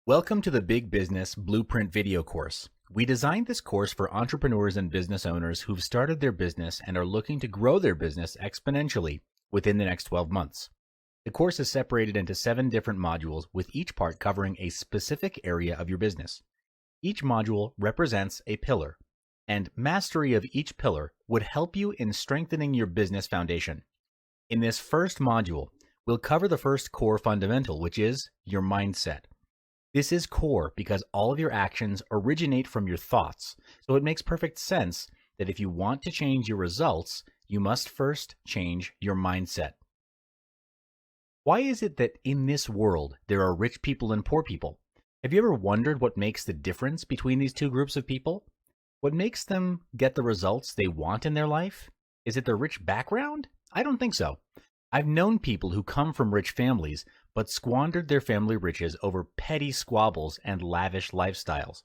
Welcome to the Big Business Blueprint video course. We designed this course for entrepreneurs and business owners who've started their business and are looking to grow their business exponentially within the next 12 months. The course is separated into 7 different modules, with each part covering a specific area of your business. Each module represents a pillar, and mastery of each pillar would help you in strengthening your business foundation. In this first module, we'll cover the first core fundamental, which is your mindset. This is core because all of your actions originate from your thoughts, so it makes perfect sense that if you want to change your results, you must first change your mindset. Why is it that in this world there are rich people and poor people? Have you ever wondered what makes the difference between these two groups of people? What makes them get the results they want in their life? Is it their rich background? I don't think so. I've known people who come from rich families, but squandered their family riches over petty squabbles and lavish lifestyles.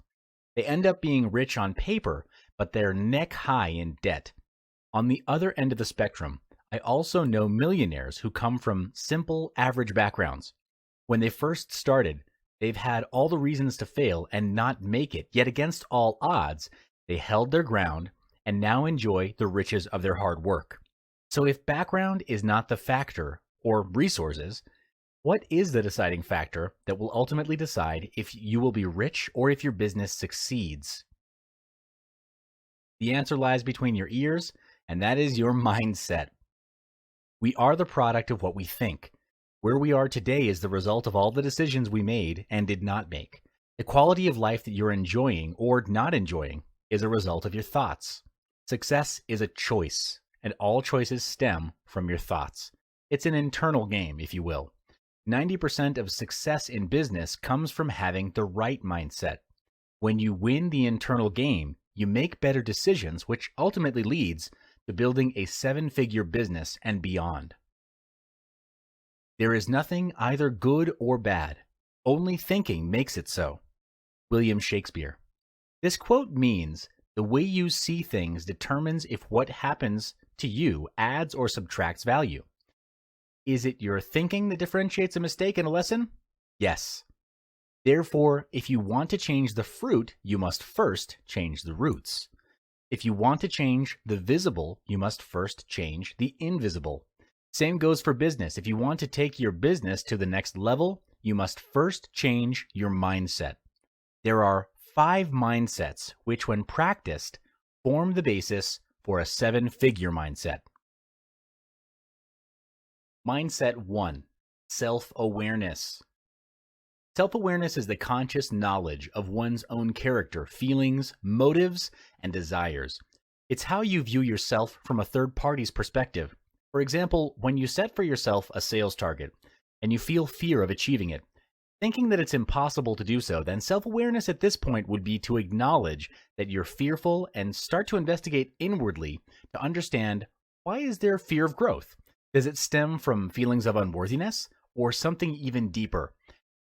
They end up being rich on paper, but they're neck high in debt. On the other end of the spectrum, I also know millionaires who come from simple, average backgrounds. When they first started, they've had all the reasons to fail and not make it, yet against all odds, they held their ground and now enjoy the riches of their hard work. So if background is not the factor, or resources, what is the deciding factor that will ultimately decide if you will be rich or if your business succeeds? The answer lies between your ears, and that is your mindset. We are the product of what we think. Where we are today is the result of all the decisions we made and did not make. The quality of life that you're enjoying or not enjoying is a result of your thoughts. Success is a choice, and all choices stem from your thoughts. It's an internal game, if you will. 90% of success in business comes from having the right mindset. When you win the internal game, you make better decisions, which ultimately leads to building a 7-figure business and beyond. There is nothing either good or bad. Only thinking makes it so. William Shakespeare. This quote means the way you see things determines if what happens to you adds or subtracts value. Is it your thinking that differentiates a mistake and a lesson? Yes. Therefore, if you want to change the fruit, you must first change the roots. If you want to change the visible, you must first change the invisible. Same goes for business. If you want to take your business to the next level, you must first change your mindset. There are 5 mindsets which, when practiced, form the basis for a 7-figure mindset. Mindset 1. Self-Awareness. Self-awareness is the conscious knowledge of one's own character, feelings, motives, and desires. It's how you view yourself from a third party's perspective. For example, when you set for yourself a sales target and you feel fear of achieving it, thinking that it's impossible to do so, then self-awareness at this point would be to acknowledge that you're fearful and start to investigate inwardly to understand, why is there fear of growth? Does it stem from feelings of unworthiness or something even deeper?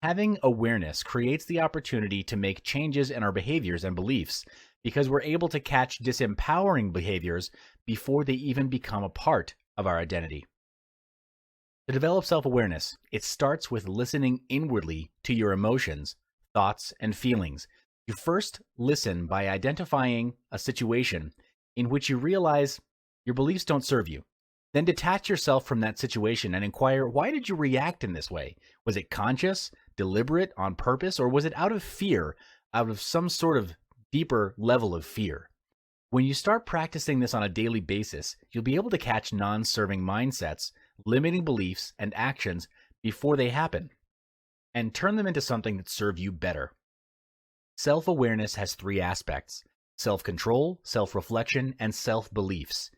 Having awareness creates the opportunity to make changes in our behaviors and beliefs because we're able to catch disempowering behaviors before they even become a part of our identity. To develop self-awareness, it starts with listening inwardly to your emotions, thoughts, and feelings. You first listen by identifying a situation in which you realize your beliefs don't serve you. Then detach yourself from that situation and inquire, why did you react in this way? Was it conscious, deliberate, on purpose, or was it out of fear, out of some sort of deeper level of fear? When you start practicing this on a daily basis, you'll be able to catch non-serving mindsets, limiting beliefs, and actions before they happen, and turn them into something that serve you better. Self-awareness has 3 aspects: self-control, self-reflection, and self-beliefs.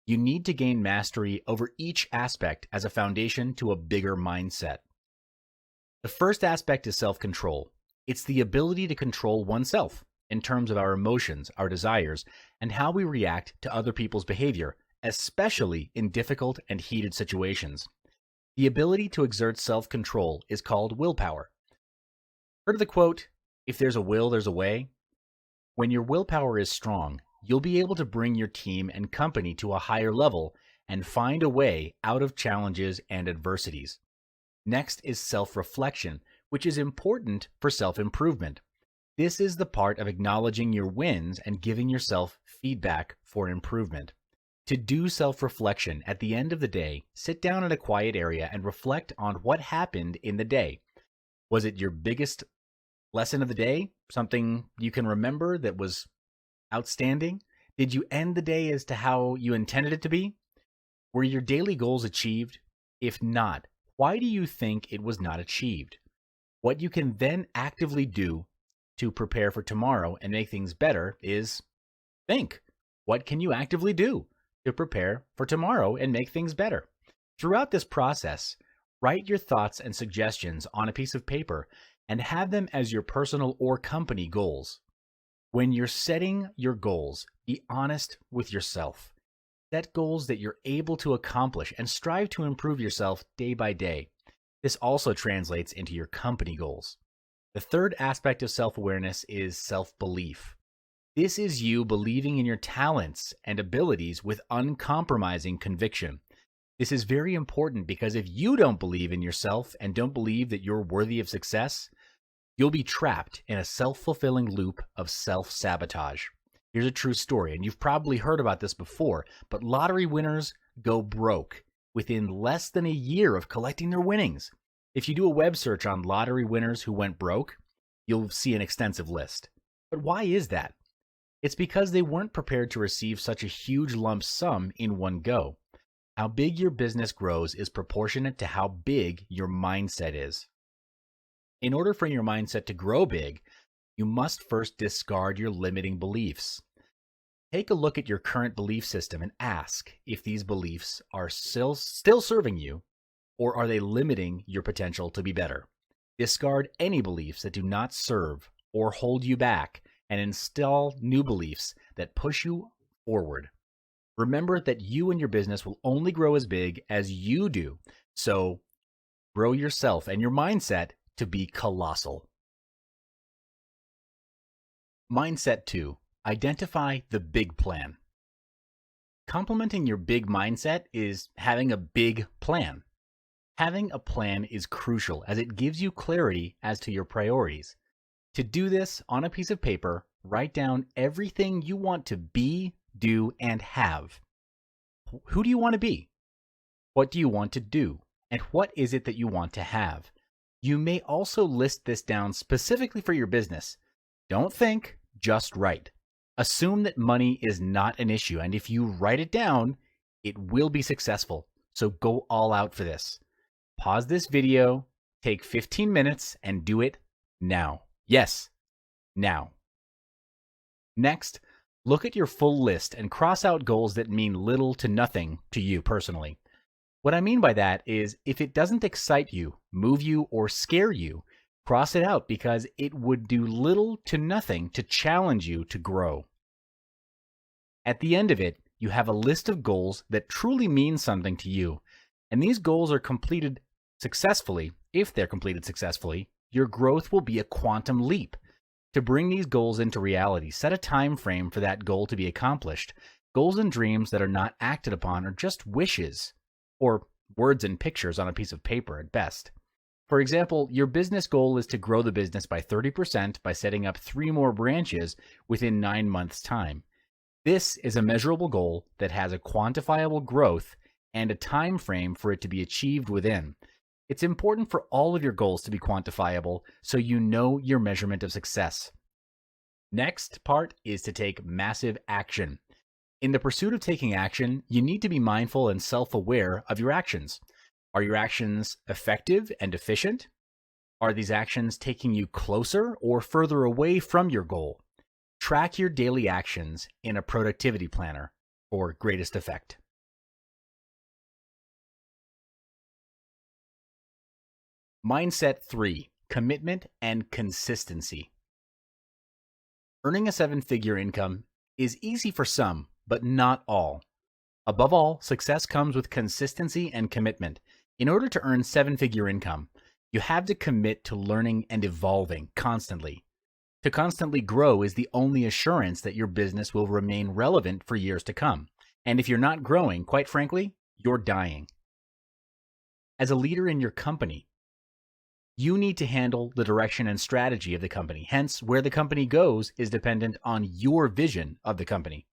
You need to gain mastery over each aspect as a foundation to a bigger mindset. The first aspect is self-control. It's the ability to control oneself in terms of our emotions, our desires, and how we react to other people's behavior, especially in difficult and heated situations. The ability to exert self-control is called willpower. Heard of the quote, "If there's a will, there's a way"? When your willpower is strong, you'll be able to bring your team and company to a higher level and find a way out of challenges and adversities. Next is self-reflection, which is important for self-improvement. This is the part of acknowledging your wins and giving yourself feedback for improvement. To do self-reflection at the end of the day, sit down in a quiet area and reflect on what happened in the day. Was it your biggest lesson of the day? Something you can remember that was outstanding? Did you end the day as to how you intended it to be? Were your daily goals achieved? If not, why do you think it was not achieved? What you can then actively do to prepare for tomorrow and make things better is think. What can you actively do to prepare for tomorrow and make things better? Throughout this process, write your thoughts and suggestions on a piece of paper and have them as your personal or company goals. When you're setting your goals, be honest with yourself. Set goals that you're able to accomplish and strive to improve yourself day by day. This also translates into your company goals. The third aspect of self-awareness is self-belief. This is you believing in your talents and abilities with uncompromising conviction. This is very important because if you don't believe in yourself and don't believe that you're worthy of success, you'll be trapped in a self-fulfilling loop of self-sabotage. Here's a true story, and you've probably heard about this before, but lottery winners go broke within less than a year of collecting their winnings. If you do a web search on lottery winners who went broke, you'll see an extensive list. But why is that? It's because they weren't prepared to receive such a huge lump sum in one go. How big your business grows is proportionate to how big your mindset is. In order for your mindset to grow big, you must first discard your limiting beliefs. Take a look at your current belief system and ask if these beliefs are still serving you, or are they limiting your potential to be better. Discard any beliefs that do not serve or hold you back and install new beliefs that push you forward. Remember that you and your business will only grow as big as you do, so grow yourself and your mindset to be colossal. Mindset 2. Identify the big plan. Complementing your big mindset is having a big plan. Having a plan is crucial as it gives you clarity as to your priorities. To do this, on a piece of paper, write down everything you want to be, do, and have. Who do you want to be? What do you want to do? And what is it that you want to have? You may also list this down specifically for your business. Don't think, just write. Assume that money is not an issue, and if you write it down, it will be successful. So go all out for this. Pause this video, take 15 minutes, and do it now. Yes, now. Next, look at your full list and cross out goals that mean little to nothing to you personally. What I mean by that is if it doesn't excite you, move you, or scare you, cross it out because it would do little to nothing to challenge you to grow. At the end of it, you have a list of goals that truly mean something to you, and these goals are completed successfully. If they're completed successfully, your growth will be a quantum leap. To bring these goals into reality, set a time frame for that goal to be accomplished. Goals and dreams that are not acted upon are just wishes, or words and pictures on a piece of paper at best. For example, your business goal is to grow the business by 30% by setting up 3 more branches within 9 months' time. This is a measurable goal that has a quantifiable growth and a time frame for it to be achieved within. It's important for all of your goals to be quantifiable so you know your measurement of success. Next part is to take massive action. In the pursuit of taking action, you need to be mindful and self-aware of your actions. Are your actions effective and efficient? Are these actions taking you closer or further away from your goal? Track your daily actions in a productivity planner for greatest effect. Mindset 3, commitment and consistency. Earning a 7-figure income is easy for some, but not all. Above all, success comes with consistency and commitment. In order to earn 7-figure income, you have to commit to learning and evolving constantly. To constantly grow is the only assurance that your business will remain relevant for years to come. And if you're not growing, quite frankly, you're dying. As a leader in your company, You need to handle the direction and strategy of the company. Hence, where the company goes is dependent on your vision of the company.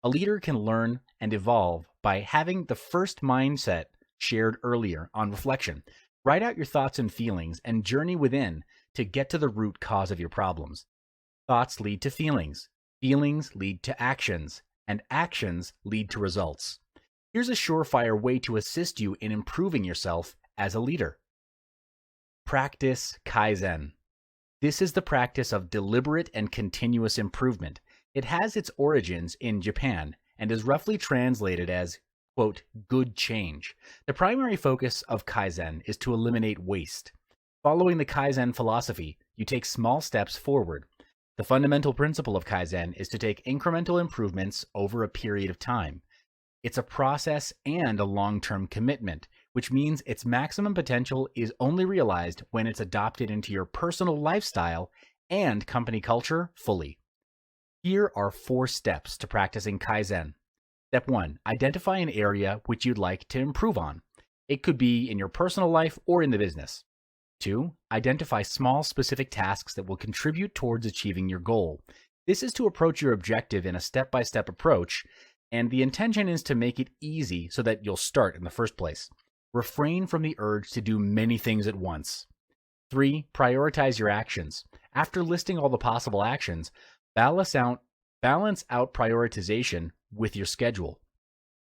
A leader can learn and evolve by having the first mindset shared earlier on reflection. Write out your thoughts and feelings and journey within to get to the root cause of your problems. Thoughts lead to feelings. Feelings lead to actions, and actions lead to results. Here's a surefire way to assist you in improving yourself as a leader. Practice Kaizen. This is the practice of deliberate and continuous improvement. It has its origins in Japan and is roughly translated as, quote, good change. The primary focus of Kaizen is to eliminate waste. Following the Kaizen philosophy, you take small steps forward. The fundamental principle of Kaizen is to take incremental improvements over a period of time. It's a process and a long-term commitment, which means its maximum potential is only realized when it's adopted into your personal lifestyle and company culture fully. Here are 4 steps to practicing Kaizen. Step 1, identify an area which you'd like to improve on. It could be in your personal life or in the business. 2, identify small specific tasks that will contribute towards achieving your goal. This is to approach your objective in a step-by-step approach, and the intention is to make it easy so that you'll start in the first place. Refrain from the urge to do many things at once. 3, prioritize your actions. After listing all the possible actions, balance out prioritization with your schedule.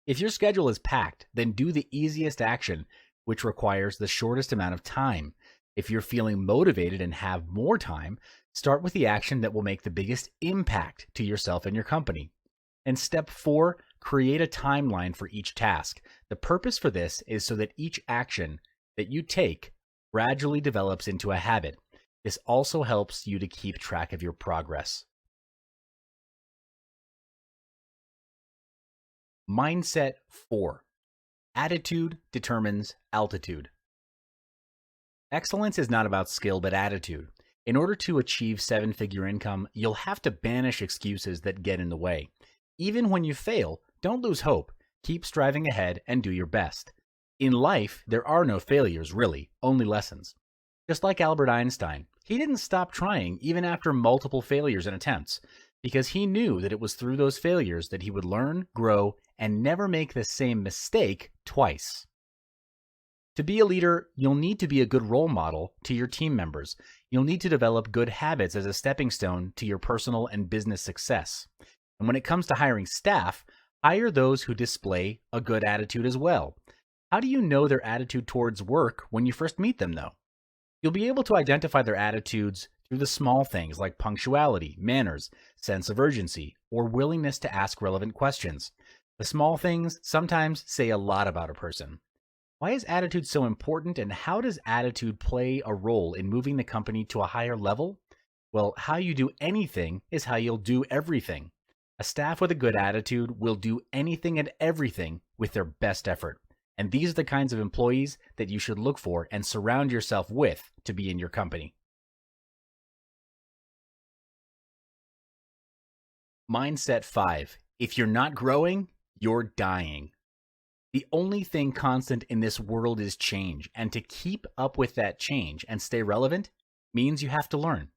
If your schedule is packed, then do the easiest action, which requires the shortest amount of time. If you're feeling motivated and have more time, start with the action that will make the biggest impact to yourself and your company. And step 4, create a timeline for each task. The purpose for this is so that each action that you take gradually develops into a habit. This also helps you to keep track of your progress. Mindset 4. Attitude determines altitude. Excellence is not about skill, but attitude. In order to achieve 7-figure income, you'll have to banish excuses that get in the way. Even when you fail, don't lose hope. Keep striving ahead and do your best. In life, there are no failures, really, only lessons. Just like Albert Einstein, he didn't stop trying even after multiple failures and attempts, because he knew that it was through those failures that he would learn, grow, and never make the same mistake twice. To be a leader, you'll need to be a good role model to your team members. You'll need to develop good habits as a stepping stone to your personal and business success. And when it comes to hiring staff, hire those who display a good attitude as well. How do you know their attitude towards work when you first meet them, though? You'll be able to identify their attitudes through the small things like punctuality, manners, sense of urgency, or willingness to ask relevant questions. The small things sometimes say a lot about a person. Why is attitude so important, and how does attitude play a role in moving the company to a higher level? Well, how you do anything is how you'll do everything. A staff with a good attitude will do anything and everything with their best effort. And these are the kinds of employees that you should look for and surround yourself with to be in your company. Mindset 5. If you're not growing, you're dying. The only thing constant in this world is change, and to keep up with that change and stay relevant means you have to learn.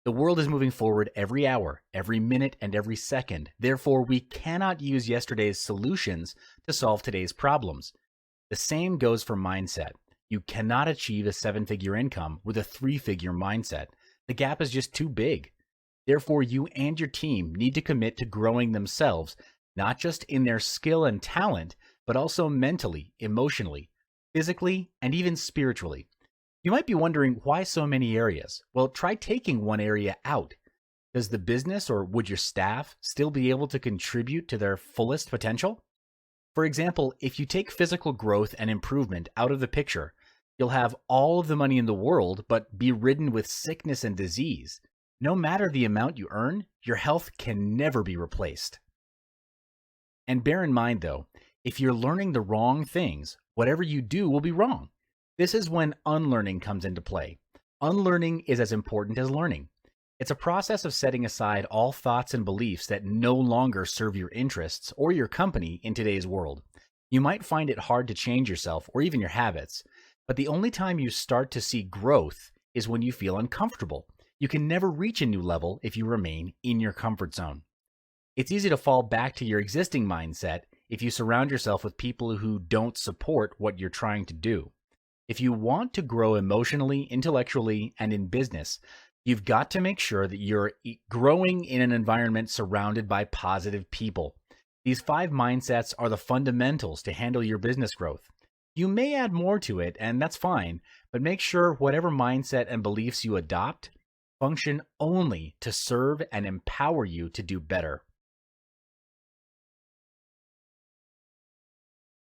The world is moving forward every hour, every minute, and every second. Therefore, we cannot use yesterday's solutions to solve today's problems. The same goes for mindset. You cannot achieve a 7-figure income with a 3-figure mindset. The gap is just too big. Therefore, you and your team need to commit to growing themselves, not just in their skill and talent, but also mentally, emotionally, physically, and even spiritually. You might be wondering why so many areas. Well, try taking one area out. Does the business or would your staff still be able to contribute to their fullest potential? For example, if you take physical growth and improvement out of the picture, you'll have all of the money in the world, but be ridden with sickness and disease. No matter the amount you earn, your health can never be replaced. And bear in mind, though, if you're learning the wrong things, whatever you do will be wrong. This is when unlearning comes into play. Unlearning is as important as learning. It's a process of setting aside all thoughts and beliefs that no longer serve your interests or your company in today's world. You might find it hard to change yourself or even your habits. But the only time you start to see growth is when you feel uncomfortable. You can never reach a new level if you remain in your comfort zone. It's easy to fall back to your existing mindset if you surround yourself with people who don't support what you're trying to do. If you want to grow emotionally, intellectually, and in business, you've got to make sure that you're growing in an environment surrounded by positive people. These 5 mindsets are the fundamentals to handle your business growth. You may add more to it, and that's fine, but make sure whatever mindset and beliefs you adopt function only to serve and empower you to do better.